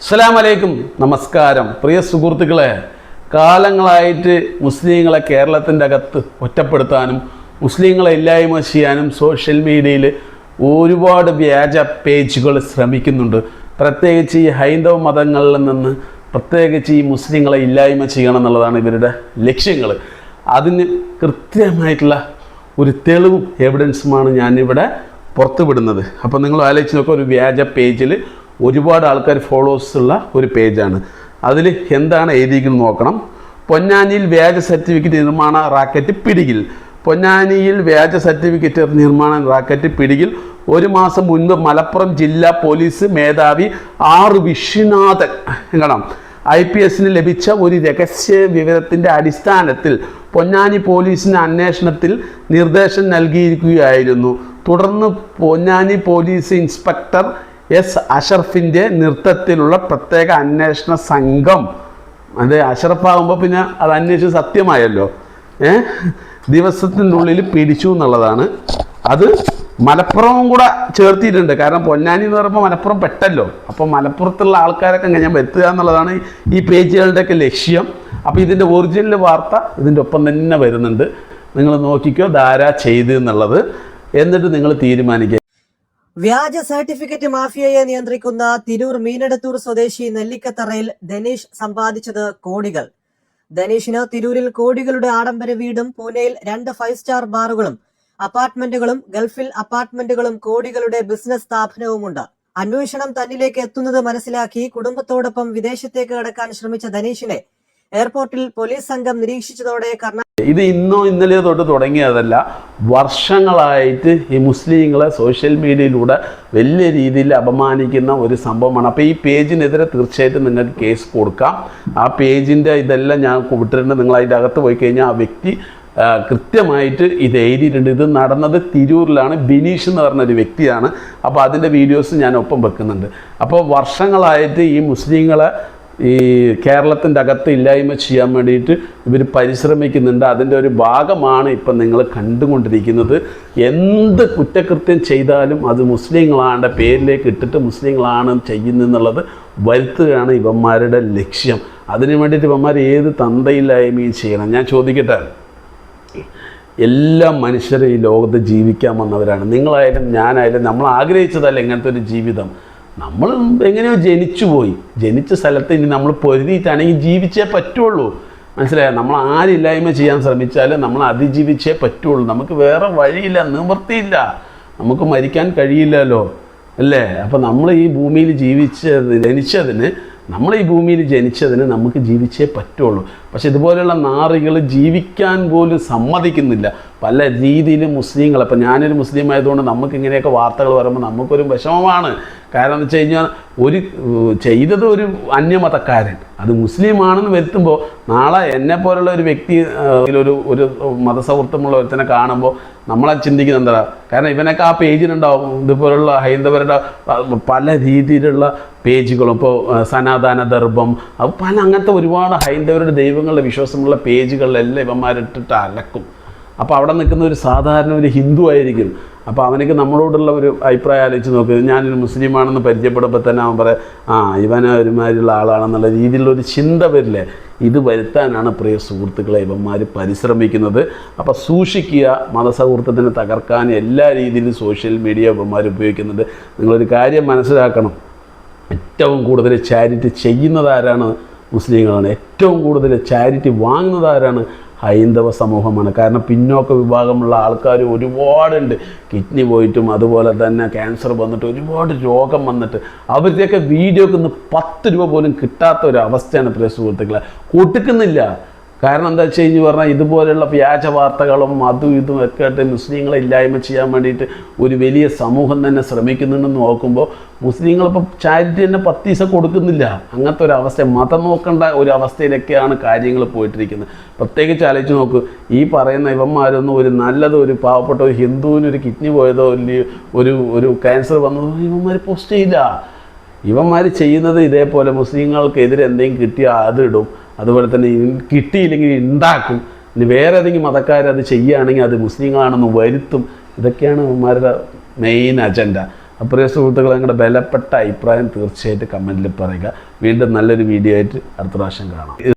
അസ്സലാമലൈക്കും, നമസ്കാരം. പ്രിയ സുഹൃത്തുക്കളെ, കാലങ്ങളായിട്ട് മുസ്ലിങ്ങളെ കേരളത്തിൻ്റെ അകത്ത് ഒറ്റപ്പെടുത്താനും മുസ്ലിങ്ങളെ ഇല്ലായ്മ ചെയ്യാനും സോഷ്യൽ മീഡിയയിൽ ഒരുപാട് വ്യാജ പേജുകൾ ശ്രമിക്കുന്നുണ്ട്. പ്രത്യേകിച്ച് ഈ ഹൈന്ദവ മതങ്ങളിൽ നിന്ന് പ്രത്യേകിച്ച് ഈ മുസ്ലിങ്ങളെ ഇല്ലായ്മ ചെയ്യണം എന്നുള്ളതാണ് ഇവരുടെ ലക്ഷ്യങ്ങൾ. അതിന് കൃത്യമായിട്ടുള്ള ഒരു തെളിവും എവിഡൻസുമാണ് ഞാനിവിടെ പുറത്തുവിടുന്നത്. അപ്പോൾ നിങ്ങൾ ആലോചിച്ച് നോക്കുക, ഒരു വ്യാജ പേജിൽ ഒരുപാട് ആൾക്കാർ ഫോളോവേഴ്സ് ഉള്ള ഒരു പേജാണ്. അതിൽ എന്താണ് എഴുതിയിരിക്കുന്നത് നോക്കണം. പൊന്നാനിയിൽ വ്യാജ സർട്ടിഫിക്കറ്റ് നിർമ്മാണ റാക്കറ്റ് പിടിയിൽ. പൊന്നാനിയിൽ വ്യാജ സർട്ടിഫിക്കറ്റ് നിർമ്മാണ റാക്കറ്റ് പിടിയിൽ. ഒരു മാസം മുൻപ് മലപ്പുറം ജില്ലാ പോലീസ് മേധാവി ആർ വിശ്വനാഥൻ IPSന് ലഭിച്ച ഒരു രഹസ്യ വിവരത്തിൻ്റെ അടിസ്ഥാനത്തിൽ പൊന്നാനി പോലീസിന് അന്വേഷണത്തിൽ നിർദ്ദേശം നൽകിയിരിക്കുകയായിരുന്നു. തുടർന്ന് പൊന്നാനി പോലീസ് ഇൻസ്പെക്ടർ S. അഷറഫിൻ്റെ നേതൃത്വത്തിലുള്ള പ്രത്യേക അന്വേഷണ സംഘം, അത് അഷറഫാകുമ്പോൾ പിന്നെ അത് അന്വേഷിച്ച് സത്യമായല്ലോ, ദിവസത്തിനുള്ളിൽ പിടിച്ചു എന്നുള്ളതാണ്. അത് മലപ്പുറവും കൂടെ ചേർത്തിയിട്ടുണ്ട്. കാരണം പൊന്നാനി എന്ന് പറയുമ്പോൾ മലപ്പുറം പെട്ടല്ലോ. അപ്പോൾ മലപ്പുറത്തുള്ള ആൾക്കാരൊക്കെ ഞാൻ വരുത്തുക എന്നുള്ളതാണ് ഈ പേജുകളുടെയൊക്കെ ലക്ഷ്യം. അപ്പോൾ ഇതിൻ്റെ ഒറിജിനൽ വാർത്ത ഇതിൻ്റെ ഒപ്പം തന്നെ വരുന്നുണ്ട്. നിങ്ങൾ നോക്കിക്കോ ധാരാ ചെയ്ത് എന്നുള്ളത്, എന്നിട്ട് നിങ്ങൾ തീരുമാനിക്കുക. വ്യാജ സർട്ടിഫിക്കറ്റ് മാഫിയയെ നിയന്ത്രിക്കുന്ന തിരൂർ മീനടത്തൂർ സ്വദേശി നെല്ലിക്കത്തറയിൽ ധനീഷ് സമ്പാദിച്ചത് കോടികൾ. ധനീഷിന് തിരൂരിൽ കോടികളുടെ ആഡംബര വീടും പൂനെയിൽ 2 5 സ്റ്റാർ ബാറുകളും അപ്പാർട്ട്മെന്റുകളും ഗൾഫിൽ അപ്പാർട്ട്മെന്റുകളും കോടികളുടെ ബിസിനസ് സ്ഥാപനവുമുണ്ട്. അന്വേഷണം തന്നിലേക്ക് എത്തുന്നത് മനസ്സിലാക്കി കുടുംബത്തോടൊപ്പം വിദേശത്തേക്ക് കടക്കാൻ ശ്രമിച്ച ധനീഷിനെ എയർപോർട്ടിൽ പോലീസ് സംഘം നിരീക്ഷിച്ചതോടെ ഇത് ഇന്നോ ഇന്നലെയോ തൊട്ട് തുടങ്ങിയതല്ല, വർഷങ്ങളായിട്ട് ഈ മുസ്ലിങ്ങളെ സോഷ്യൽ മീഡിയയിലൂടെ വലിയ രീതിയിൽ അപമാനിക്കുന്ന ഒരു സംഭവമാണ്. അപ്പോൾ ഈ പേജിനെതിരെ തീർച്ചയായിട്ടും നിങ്ങൾക്ക് കേസ് കൊടുക്കാം. ആ പേജിൻ്റെ ഇതെല്ലാം ഞാൻ വിട്ടിട്ടുണ്ട്. നിങ്ങൾ അതിൻ്റെ അകത്ത് പോയി കഴിഞ്ഞാൽ ആ വ്യക്തി കൃത്യമായിട്ട് ഇത് എഴുതിയിട്ടുണ്ട്. ഇത് നടന്നത് തിരൂരിലാണ്. ബിനീഷ് എന്ന് പറഞ്ഞൊരു വ്യക്തിയാണ്. അപ്പോൾ അതിൻ്റെ വീഡിയോസ് ഞാൻ ഒപ്പം വെക്കുന്നുണ്ട്. അപ്പോൾ വർഷങ്ങളായിട്ട് ഈ മുസ്ലിങ്ങളെ ഈ കേരളത്തിൻ്റെ അകത്ത് ഇല്ലായ്മ ചെയ്യാൻ വേണ്ടിയിട്ട് ഇവർ പരിശ്രമിക്കുന്നുണ്ട്. അതിൻ്റെ ഒരു ഭാഗമാണ് ഇപ്പം നിങ്ങൾ കണ്ടുകൊണ്ടിരിക്കുന്നത്. എന്ത് കുറ്റകൃത്യം ചെയ്താലും അത് മുസ്ലിങ്ങളാണ് പേരിലേക്ക് ഇട്ടിട്ട് മുസ്ലിങ്ങളാണ് ചെയ്യുന്നതെന്നുള്ളത് വരുത്തുകയാണ് ഇവന്മാരുടെ ലക്ഷ്യം. അതിനു വേണ്ടിയിട്ട് ഇവന്മാർ ഏത് തന്തയില്ലായ്മയും ചെയ്യണം. ഞാൻ ചോദിക്കട്ടെ, എല്ലാ മനുഷ്യരും ഈ ലോകത്ത് ജീവിക്കാൻ വന്നവരാണ്. നിങ്ങളായാലും ഞാനായാലും നമ്മൾ ആഗ്രഹിച്ചതല്ല ഇങ്ങനത്തെ ഒരു ജീവിതം. നമ്മൾ എങ്ങനെയോ ജനിച്ചുപോയി. ജനിച്ച സ്ഥലത്ത് ഇനി നമ്മൾ പൊരുതിയിട്ടാണെങ്കിൽ ജീവിച്ചേ പറ്റുള്ളൂ. മനസ്സിലായോ? നമ്മൾ ആരില്ലായ്മ ചെയ്യാൻ ശ്രമിച്ചാലും നമ്മൾ അതിജീവിച്ചേ പറ്റുള്ളൂ. നമുക്ക് വേറെ വഴിയില്ല, നിവൃത്തിയില്ല. നമുക്ക് മരിക്കാൻ കഴിയില്ലല്ലോ, അല്ലേ? അപ്പോൾ നമ്മൾ ഈ ഭൂമിയിൽ നമ്മൾ ഈ ഭൂമിയിൽ ജനിച്ചതിന് നമുക്ക് ജീവിച്ചേ പറ്റുള്ളൂ. പക്ഷെ ഇതുപോലെയുള്ള നാറികൾ ജീവിക്കാൻ പോലും സമ്മതിക്കുന്നില്ല. പല രീതിയിലും മുസ്ലിങ്ങൾ, അപ്പോൾ ഞാനൊരു മുസ്ലിം ആയതുകൊണ്ട് നമുക്ക് ഇങ്ങനെയൊക്കെ വാർത്തകൾ വരുമ്പോൾ നമുക്കൊരു വിഷമമാണ്. കാരണം എന്ന് വെച്ച് കഴിഞ്ഞാൽ ചെയ്തത് ഒരു അന്യമതക്കാരൻ അത് മുസ്ലിമാണെന്ന് വരുത്തുമ്പോൾ നാളെ എന്നെപ്പോലുള്ള ഒരു വ്യക്തി ഒരു മതസൗഹൃദമുള്ള ഒരുത്തനെ കാണുമ്പോൾ നമ്മളെ ചിന്തിക്കുന്നത് എന്താ? കാരണം ഇവനൊക്കെ ആ പേജിലുണ്ടാവും ഇതുപോലുള്ള ഹൈന്ദവരുടെ പല രീതിയിലുള്ള പേജുകളും. ഇപ്പോൾ സനാതന ദർഭം, അത് പല അങ്ങനത്തെ ഒരുപാട് ഹൈന്ദവരുടെ ദൈവങ്ങളുടെ വിശ്വാസമുള്ള പേജുകളിലെല്ലാം ഇവന്മാരിട്ടിട്ട് അലക്കും. അപ്പോൾ അവിടെ നിൽക്കുന്ന ഒരു സാധാരണ ഒരു ഹിന്ദു ആയിരിക്കും. അപ്പോൾ അവനക്ക് നമ്മളോടുള്ള ഒരു അഭിപ്രായം ആലോചിച്ച് നോക്ക്. ഞാനൊരു മുസ്ലിമാണെന്ന് പരിചയപ്പെടുമ്പോൾ തന്നെ അവൻ പറയാം, ഇവനെ ഒരുമാതിരിയുള്ള ആളാണെന്നുള്ള രീതിയിലുള്ളൊരു ചിന്ത വരില്ലേ? ഇത് വരുത്താനാണ് പ്രിയ സുഹൃത്തുക്കളെ ഇവന്മാർ പരിശ്രമിക്കുന്നത്. അപ്പോൾ സൂക്ഷിക്കുക. മതസൗഹൃദത്തിനെ തകർക്കാൻ എല്ലാ രീതിയിലും സോഷ്യൽ മീഡിയ ഇവന്മാർ ഉപയോഗിക്കുന്നുണ്ട്. നിങ്ങളൊരു കാര്യം മനസ്സിലാക്കണം, ഏറ്റവും കൂടുതൽ ചാരിറ്റി ചെയ്യുന്നത് ആരാണ്? മുസ്ലിങ്ങളാണ്. ഏറ്റവും കൂടുതൽ ചാരിറ്റി വാങ്ങുന്നത് ആരാണ്? ഹൈന്ദവ സമൂഹമാണ്. കാരണം പിന്നോക്ക വിഭാഗമുള്ള ആൾക്കാർ ഒരുപാടുണ്ട്. കിഡ്നി പോയിട്ടും അതുപോലെ തന്നെ ക്യാൻസർ വന്നിട്ട് ഒരുപാട് രോഗം വന്നിട്ട് അവരുടെയൊക്കെ വീഡിയോക്ക് ഇന്ന് 10 രൂപ പോലും കിട്ടാത്ത ഒരു അവസ്ഥയാണ് പ്രിയ സുഹൃത്തുക്കളെ. കൊടുക്കുന്നില്ല. കാരണം എന്താ വെച്ച് കഴിഞ്ഞ് പറഞ്ഞാൽ ഇതുപോലെയുള്ള വ്യാജ വാർത്തകളും അതും ഇതും ഒക്കെ ആയിട്ട് മുസ്ലിങ്ങളെ ഇല്ലായ്മ ചെയ്യാൻ വേണ്ടിയിട്ട് ഒരു വലിയ സമൂഹം തന്നെ ശ്രമിക്കുന്നുണ്ടെന്ന് നോക്കുമ്പോൾ മുസ്ലിങ്ങളിപ്പോൾ ചാരിറ്റി തന്നെ 10 പൈസ കൊടുക്കുന്നില്ല. അങ്ങനത്തെ ഒരു അവസ്ഥ, മതം നോക്കേണ്ട ഒരു അവസ്ഥയിലൊക്കെയാണ് കാര്യങ്ങൾ പോയിട്ടിരിക്കുന്നത്. പ്രത്യേകിച്ച് ആലോചിച്ച് നോക്ക്, ഈ പറയുന്ന ഇവന്മാരൊന്നും ഒരു പാവപ്പെട്ട ഒരു ഹിന്ദുവിന് ഒരു കിഡ്നി പോയതോ ഒരു ക്യാൻസർ വന്നതോ ഇവന്മാർ പോസ്റ്റ് ചെയ്യില്ല. ഇവന്മാർ ചെയ്യുന്നത് ഇതേപോലെ മുസ്ലിങ്ങൾക്കെതിരെ എന്തെങ്കിലും കിട്ടിയാൽ അതിടും. അതുപോലെ തന്നെ കിട്ടിയില്ലെങ്കിൽ ഉണ്ടാക്കും. ഇനി വേറെ ഏതെങ്കിലും മതക്കാരത് ചെയ്യുകയാണെങ്കിൽ അത് മുസ്ലിങ്ങളാണെന്ന് വരുത്തും. ഇതൊക്കെയാണ് ഇവന്മാരുടെ മെയിൻ അജണ്ട. പ്രിയ സുഹൃത്തുക്കളെ, നിങ്ങളുടെ ബലപ്പെട്ട അഭിപ്രായം തീർച്ചയായിട്ടും കമൻറ്റിൽ പറയുക. വീണ്ടും നല്ലൊരു വീഡിയോ ആയിട്ട് അടുത്ത പ്രാവശ്യം കാണാം.